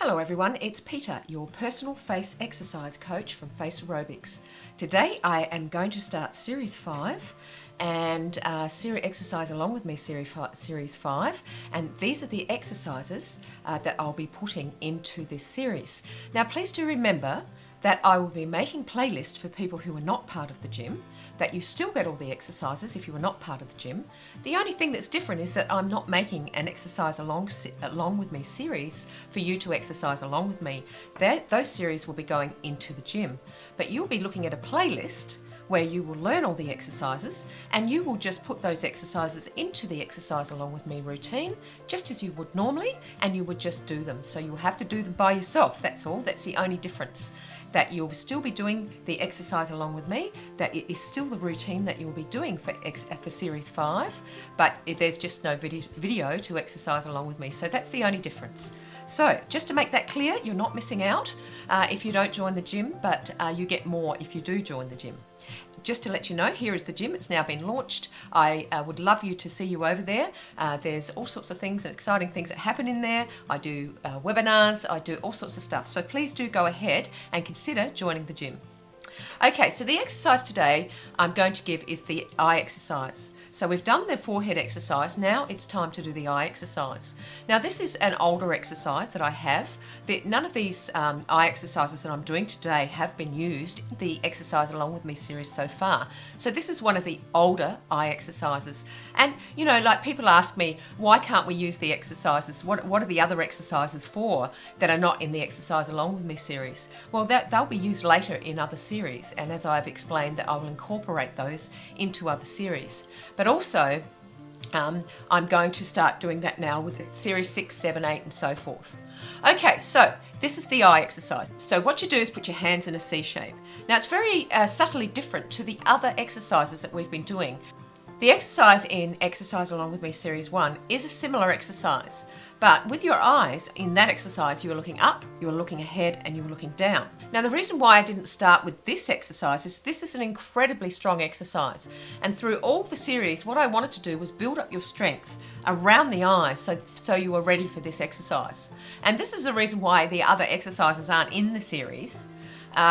Hello everyone, it's Peter, your personal face exercise coach from FACEROBICS. Today I am going to start Series 5 and Series Exercise Along With Me Series 5, and these are the exercises that I'll be putting into this series. Now please do remember that I will be making playlists for people who are not part of the gym, that you still get all the exercises if you are not part of the gym. The only thing that's different is that I'm not making an exercise along with me series for you to exercise along with me. Those series will be going into the gym, but you'll be looking at a playlist where you will learn all the exercises and you will just put those exercises into the exercise along with me routine just as you would normally, and you would just do them. So you'll have to do them by yourself, that's all. That's the only difference, that you'll still be doing the exercise along with me, that it is still the routine that you'll be doing for Series 5, but there's just no video to exercise along with me. So that's the only difference. So just to make that clear, you're not missing out if you don't join the gym, but you get more if you do join the gym. Just to let you know, here is the gym. It's now been launched. I would love you to see you over there. There's all sorts of things and exciting things that happen in there. I do webinars, I do all sorts of stuff. So please do go ahead and consider joining the gym. Okay, so the exercise today I'm going to give is the eye exercise. So we've done the forehead exercise, now it's time to do the eye exercise. Now this is an older exercise that I have. None of these eye exercises that I'm doing today have been used in the exercise along with me series so far. So this is one of the older eye exercises. And you know, like people ask me, why can't we use the exercises? What are the other exercises for that are not in the exercise along with me series? Well, they'll be used later in other series, and as I've explained, that I will incorporate those into other series. But also, I'm going to start doing that now with Series 6, 7, 8 and so forth. Okay, so this is the eye exercise. So what you do is put your hands in a C shape. Now it's very subtly different to the other exercises that we've been doing. The exercise in Exercise Along With Me Series 1 is a similar exercise, but with your eyes in that exercise you are looking up, you are looking ahead and you are looking down. Now the reason why I didn't start with this exercise is this is an incredibly strong exercise, and through all the series what I wanted to do was build up your strength around the eyes so you are ready for this exercise. And this is the reason why the other exercises aren't in the series.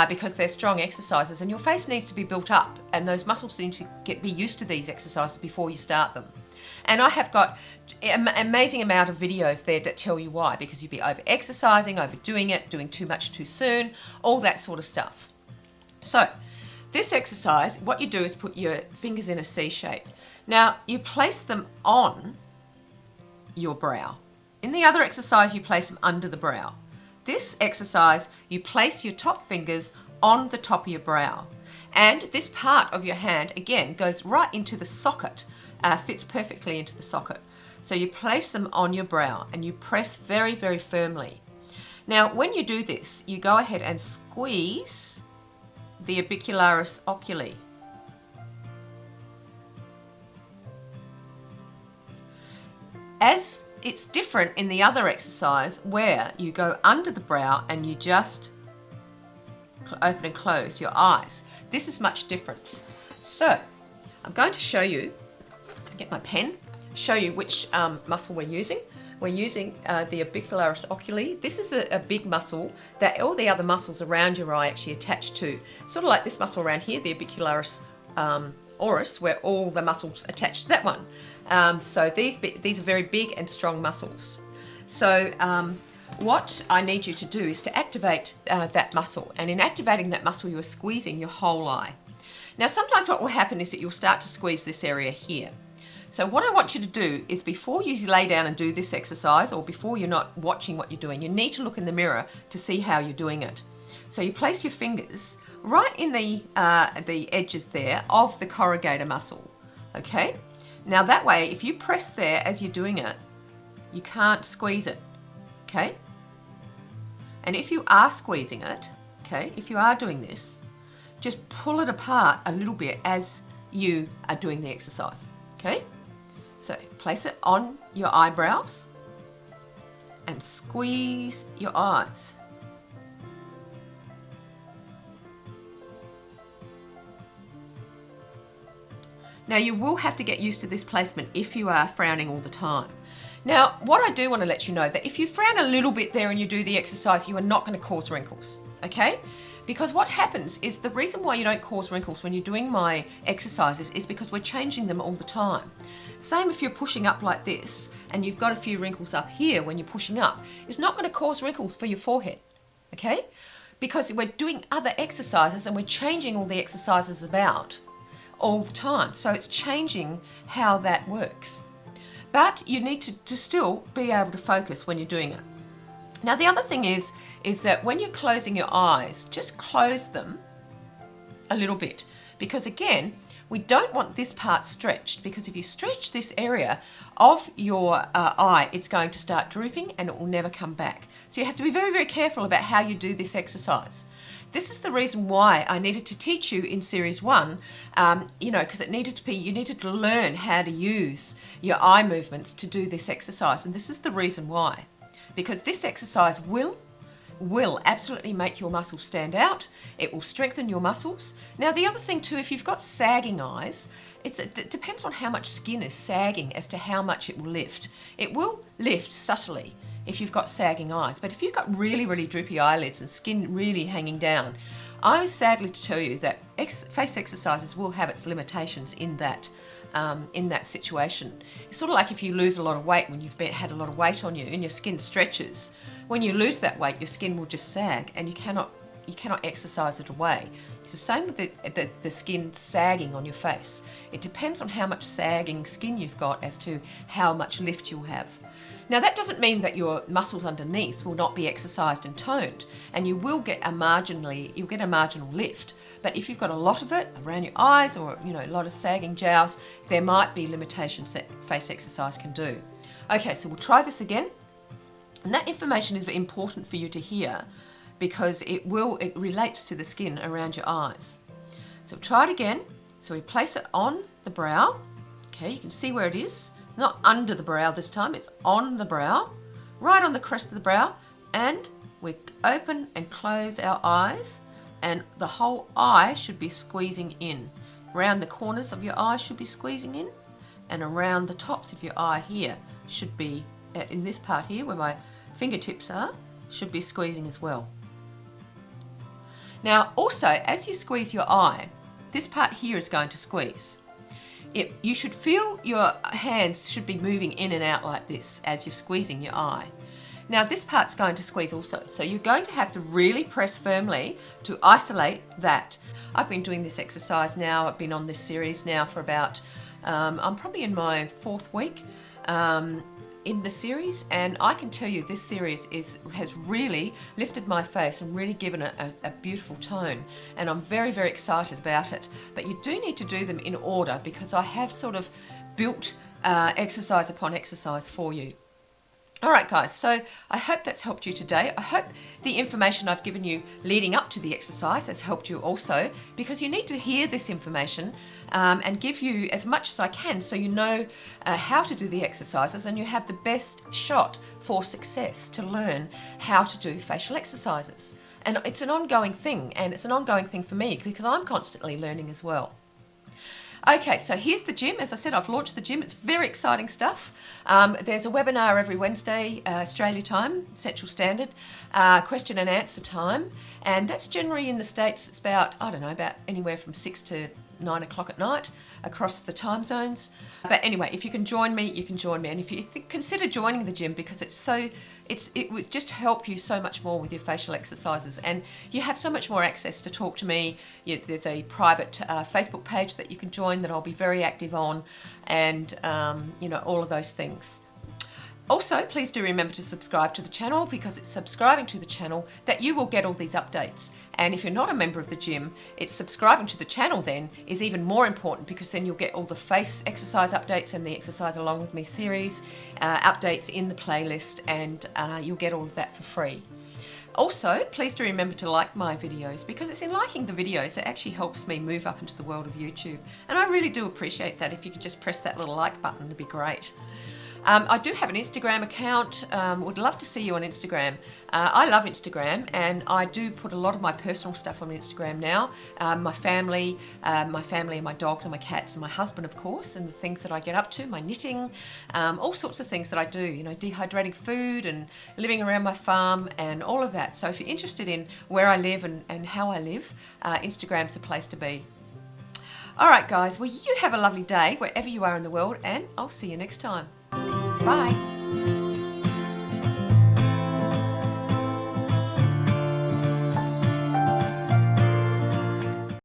Because they're strong exercises and your face needs to be built up and those muscles need to be used to these exercises before you start them. And I have got an amazing amount of videos there that tell you why, because you'd be over exercising, overdoing it, doing too much too soon, all that sort of stuff. So this exercise, what you do is put your fingers in a C shape. Now you place them on your brow. In the other exercise you place them under the brow. This exercise, you place your top fingers on the top of your brow. And this part of your hand, again, goes right into the socket, fits perfectly into the socket. So you place them on your brow and you press very, very firmly. Now, when you do this, you go ahead and squeeze the orbicularis oculi. As it's different in the other exercise where you go under the brow and you just open and close your eyes. This is much different. So I'm going to show you, get my pen, show you which muscle we're using. We're using the orbicularis oculi. This is a big muscle that all the other muscles around your eye actually attach to. Sort of like this muscle around here, the orbicularis oris, where all the muscles attach to that one. So these are very big and strong muscles. So what I need you to do is to activate that muscle, and in activating that muscle you are squeezing your whole eye. Now sometimes what will happen is that you'll start to squeeze this area here. So what I want you to do is, before you lay down and do this exercise, or before you're not watching what you're doing, you need to look in the mirror to see how you're doing it. So you place your fingers right in the edges there of the corrugator muscle, okay? Now that way, if you press there as you're doing it, you can't squeeze it, okay? And if you are squeezing it, okay, if you are doing this, just pull it apart a little bit as you are doing the exercise, okay? So place it on your eyebrows and squeeze your eyes. Now you will have to get used to this placement if you are frowning all the time. Now, what I do want to let you know that if you frown a little bit there and you do the exercise, you are not going to cause wrinkles, okay? Because what happens is the reason why you don't cause wrinkles when you're doing my exercises is because we're changing them all the time. Same if you're pushing up like this and you've got a few wrinkles up here when you're pushing up, it's not going to cause wrinkles for your forehead, okay? Because we're doing other exercises and we're changing all the exercises about all the time. So it's changing how that works. But you need to still be able to focus when you're doing it. Now the other thing is that when you're closing your eyes, just close them a little bit. Because again, we don't want this part stretched, because if you stretch this area of your eye, it's going to start drooping and it will never come back. So you have to be very, very careful about how you do this exercise. This is the reason why I needed to teach you in series 1, you know, because you needed to learn how to use your eye movements to do this exercise. And this is the reason why. Because this exercise will absolutely make your muscles stand out. It will strengthen your muscles. Now the other thing too, if you've got sagging eyes, it depends on how much skin is sagging as to how much it will lift. It will lift subtly if you've got sagging eyes, but if you've got really, really droopy eyelids and skin really hanging down, I was sadly to tell you that face exercises will have its limitations in that situation. It's sort of like if you lose a lot of weight when you've had a lot of weight on you and your skin stretches. When you lose that weight, your skin will just sag and you cannot exercise it away. It's the same with the skin sagging on your face. It depends on how much sagging skin you've got as to how much lift you'll have. Now that doesn't mean that your muscles underneath will not be exercised and toned, and you will get a marginal lift. But if you've got a lot of it around your eyes or a lot of sagging jowls, there might be limitations that face exercise can do. Okay, so we'll try this again. And that information is important for you to hear because it relates to the skin around your eyes. So we'll try it again. So we place it on the brow. Okay, you can see where it is. Not under the brow this time, it's on the brow, right on the crest of the brow, and we open and close our eyes, and the whole eye should be squeezing in. Around the corners of your eye should be squeezing in, and around the tops of your eye here should be, in this part here where my fingertips are, should be squeezing as well. Now also, as you squeeze your eye, this part here is going to squeeze. You should feel your hands should be moving in and out like this as you're squeezing your eye. Now this part's going to squeeze also, so you're going to have to really press firmly to isolate that. I've been doing this exercise now, I've been on this series now for about, I'm probably in my 4th week in the series, and I can tell you this series has really lifted my face and really given it a beautiful tone, and I'm very, very excited about it. But you do need to do them in order because I have sort of built exercise upon exercise for you. Alright guys, so I hope that's helped you today. I hope the information I've given you leading up to the exercise has helped you also, because you need to hear this information and give you as much as I can so you know how to do the exercises and you have the best shot for success to learn how to do facial exercises. And it's an ongoing thing, and it's an ongoing thing for me because I'm constantly learning as well. Okay, so here's the gym. As I said, I've launched the gym. It's very exciting stuff. There's a webinar every Wednesday, Australia time, Central Standard, question and answer time. And that's generally in the States, it's about, I don't know, about anywhere from 6 to 9 o'clock at night across the time zones. But anyway, if you can join me, you can join me. And if you consider joining the gym, because it would just help you so much more with your facial exercises, and you have so much more access to talk to me. There's a private Facebook page that you can join that I'll be very active on, and all of those things. Also, please do remember to subscribe to the channel, because it's subscribing to the channel that you will get all these updates. And if you're not a member of the gym, it's subscribing to the channel then is even more important, because then you'll get all the face exercise updates and the Exercise Along With Me series updates in the playlist, and you'll get all of that for free. Also, please do remember to like my videos, because it's in liking the videos that actually helps me move up into the world of YouTube. And I really do appreciate that. If you could just press that little like button, it'd be great. I do have an Instagram account. Would love to see you on Instagram. I love Instagram, and I do put a lot of my personal stuff on Instagram now. My family and my dogs and my cats and my husband, of course, and the things that I get up to, my knitting, all sorts of things that I do, you know, dehydrating food and living around my farm and all of that. So if you're interested in where I live and how I live, Instagram's the place to be. All right, guys, well, you have a lovely day wherever you are in the world, and I'll see you next time. Bye.